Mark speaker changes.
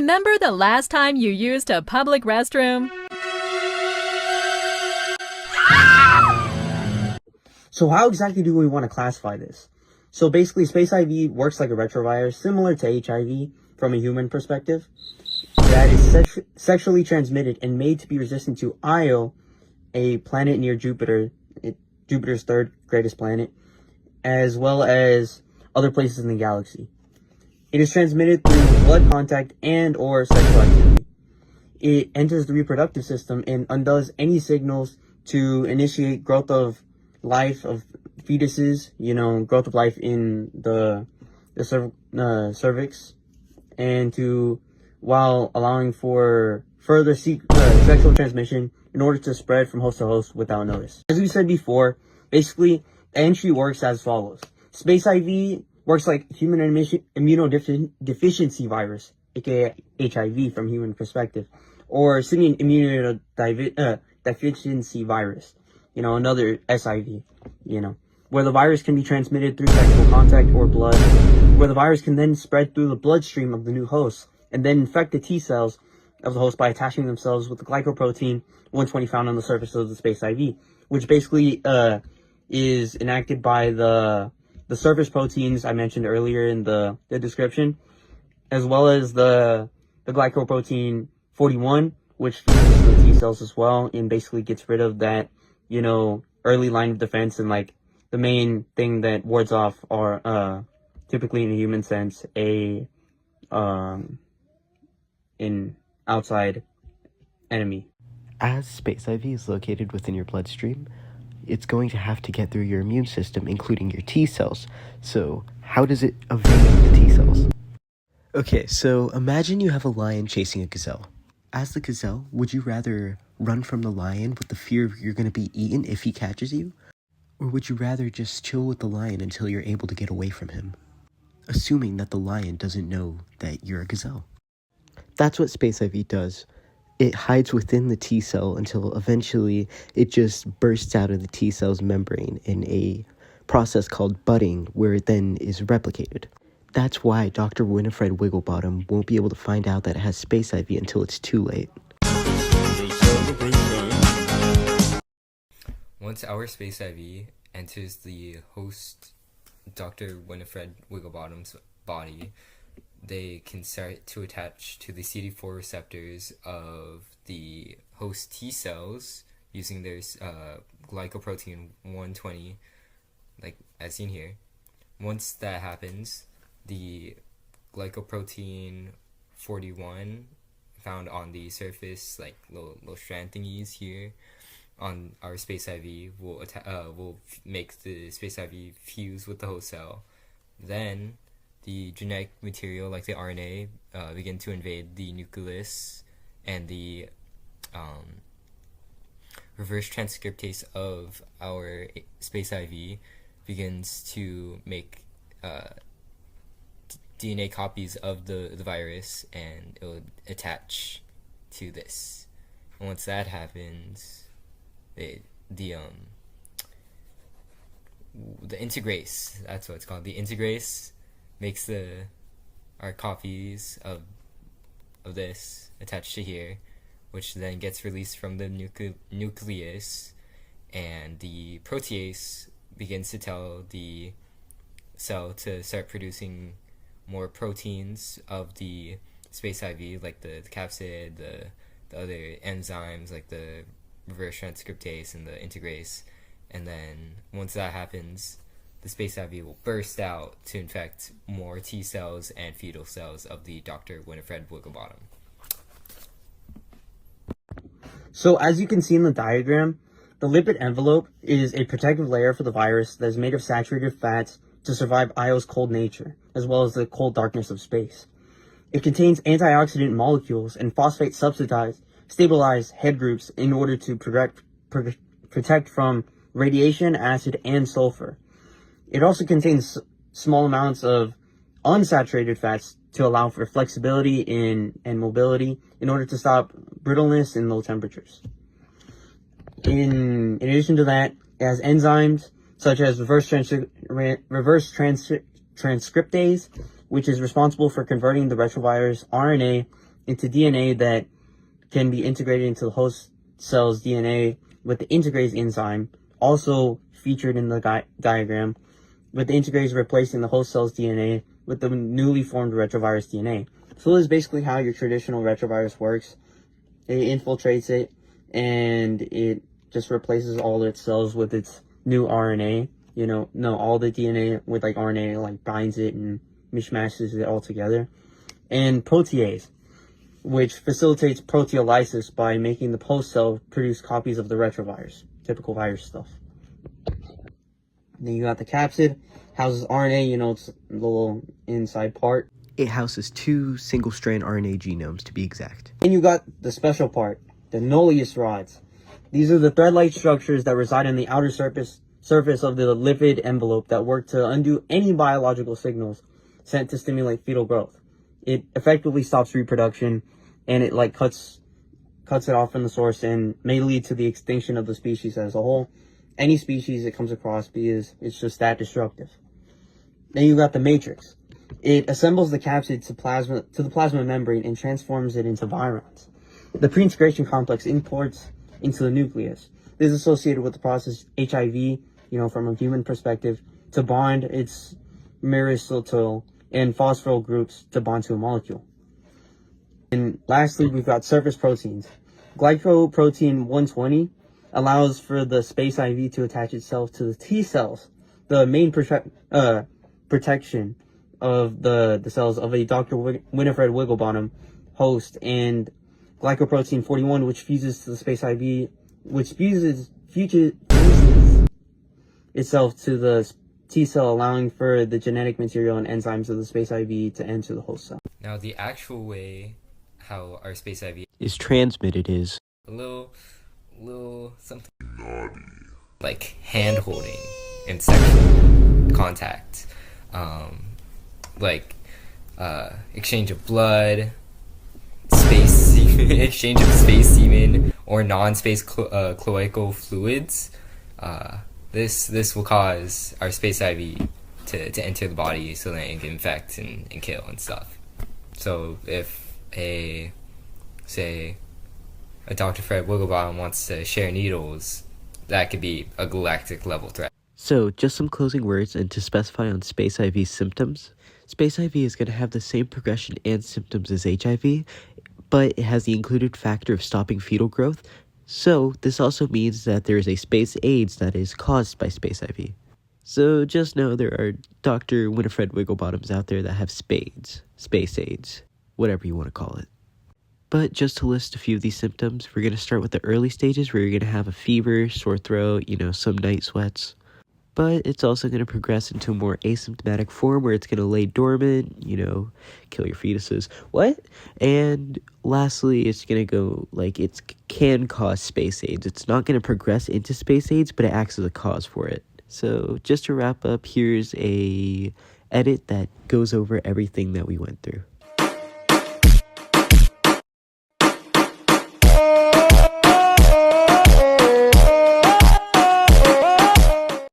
Speaker 1: Remember the last time you used a public restroom?
Speaker 2: So how exactly do we want to classify this? So basically, Space IV works like a retrovirus, similar to HIV from a human perspective, that is sexually transmitted and made to be resistant to Io, a planet near Jupiter, Jupiter's third greatest planet, as well as other places in the galaxy. It is transmitted through blood contact and or sexual activity. It enters the reproductive system and undoes any signals to initiate growth of life, of fetuses, growth of life in the cervix, and while allowing for further sexual transmission in order to spread from host to host without notice. As we said before, basically, entry works as follows. Space IV works like human immunodeficiency virus, aka HIV from human perspective, or simian immunodeficiency virus, another SIV, where the virus can be transmitted through sexual contact or blood, where the virus can then spread through the bloodstream of the new host and then infect the T cells of the host by attaching themselves with the glycoprotein 120 found on the surface of the Space IV, which basically is enacted by the surface proteins I mentioned earlier in the description, as well as the glycoprotein 41, which fuses the T cells as well and basically gets rid of that, early line of defense, and like the main thing that wards off are typically in a human sense an outside enemy.
Speaker 3: As Space IV is located within your bloodstream, it's going to have to get through your immune system, including your T cells. So how does it evade the T cells? Okay, so imagine you have a lion chasing a gazelle. As the gazelle, would you rather run from the lion with the fear you're going to be eaten if he catches you? Or would you rather just chill with the lion until you're able to get away from him? Assuming that the lion doesn't know that you're a gazelle. That's what Space IV does. It hides within the T cell until eventually it just bursts out of the T cell's membrane in a process called budding, where it then is replicated. That's why Dr. Winifred Wigglebottom won't be able to find out that it has Space IV until it's too late.
Speaker 4: Once our Space IV enters the host, Dr. Winifred Wigglebottom's body, they can start to attach to the CD4 receptors of the host T cells using their glycoprotein 120, like as seen here. Once that happens, the glycoprotein 41 found on the surface, like little strand thingies here on our Space IV, will make the Space IV fuse with the host cell. Then the genetic material, like the RNA, begin to invade the nucleus, and the reverse transcriptase of our Space IV begins to make DNA copies of the virus, and it will attach to this. And once that happens, the integrase, that's what it's called, the integrase makes our copies of this attached to here, which then gets released from the nucleus, and the protease begins to tell the cell to start producing more proteins of the Space IV, like the capsid, the other enzymes like the reverse transcriptase and the integrase. And then once that happens, the Space IV will burst out to infect more T cells and fetal cells of the Dr. Winifred Wigglebottom.
Speaker 2: So as you can see in the diagram, the lipid envelope is a protective layer for the virus that is made of saturated fats to survive Io's cold nature, as well as the cold darkness of space. It contains antioxidant molecules and phosphate stabilized head groups in order to protect from radiation, acid, and sulfur. It also contains small amounts of unsaturated fats to allow for flexibility and mobility in order to stop brittleness in low temperatures. In addition to that, it has enzymes such as reverse transcriptase, which is responsible for converting the retrovirus RNA into DNA that can be integrated into the host cell's DNA with the integrase enzyme, also featured in the diagram, with the integrase replacing the host cell's DNA with the newly formed retrovirus DNA. So this is basically how your traditional retrovirus works. It infiltrates it, and it just replaces all its cells with its new RNA. All the DNA with like RNA, like binds it and mishmashes it all together. And protease, which facilitates proteolysis by making the host cell produce copies of the retrovirus. Typical virus stuff. Then you got the capsid, houses RNA, it's a little inside part.
Speaker 3: It houses 2 single-strand RNA genomes, to be exact.
Speaker 2: And you got the special part, the nulleus rods. These are the thread-like structures that reside on the outer surface of the lipid envelope that work to undo any biological signals sent to stimulate fetal growth. It effectively stops reproduction, and it cuts it off from the source and may lead to the extinction of the species as a whole. Any species it comes across, because it's just that destructive. Then you got the matrix. It assembles the capsid to the plasma membrane and transforms it into virions. The pre-integration complex imports into the nucleus. This is associated with the process HIV, from a human perspective, to bond its myristoyl and phosphoryl groups to bond to a molecule. And lastly, we've got surface proteins. Glycoprotein 120 allows for the space IV to attach itself to the T cells, the main protection of the cells of a Dr. Winifred Wigglebottom host, and glycoprotein 41, which fuses to the space IV, which fuses itself to the T cell, allowing for the genetic material and enzymes of the space IV to enter the host cell.
Speaker 4: Now, the actual way how our space IV
Speaker 3: Is transmitted is
Speaker 4: a little something naughty, like hand holding and sexual contact, exchange of blood, exchange of space semen or non-space cloacal fluids. This will cause our space IV to enter the body, so that it can infect and kill and stuff. So if a Dr. Fred Wigglebottom wants to share needles, that could be a galactic level threat.
Speaker 3: So, just some closing words, and to specify on Space IV's symptoms. Space IV is going to have the same progression and symptoms as HIV, but it has the included factor of stopping fetal growth. So, this also means that there is a space AIDS that is caused by Space IV. So, just know there are Dr. Winifred Wigglebottoms out there that have spades, space AIDS, whatever you want to call it. But just to list a few of these symptoms, we're going to start with the early stages where you're going to have a fever, sore throat, some night sweats. But it's also going to progress into a more asymptomatic form where it's going to lay dormant, kill your fetuses. What? And lastly, it's going to go, it can cause space AIDS. It's not going to progress into space AIDS, but it acts as a cause for it. So just to wrap up, here's a edit that goes over everything that we went through.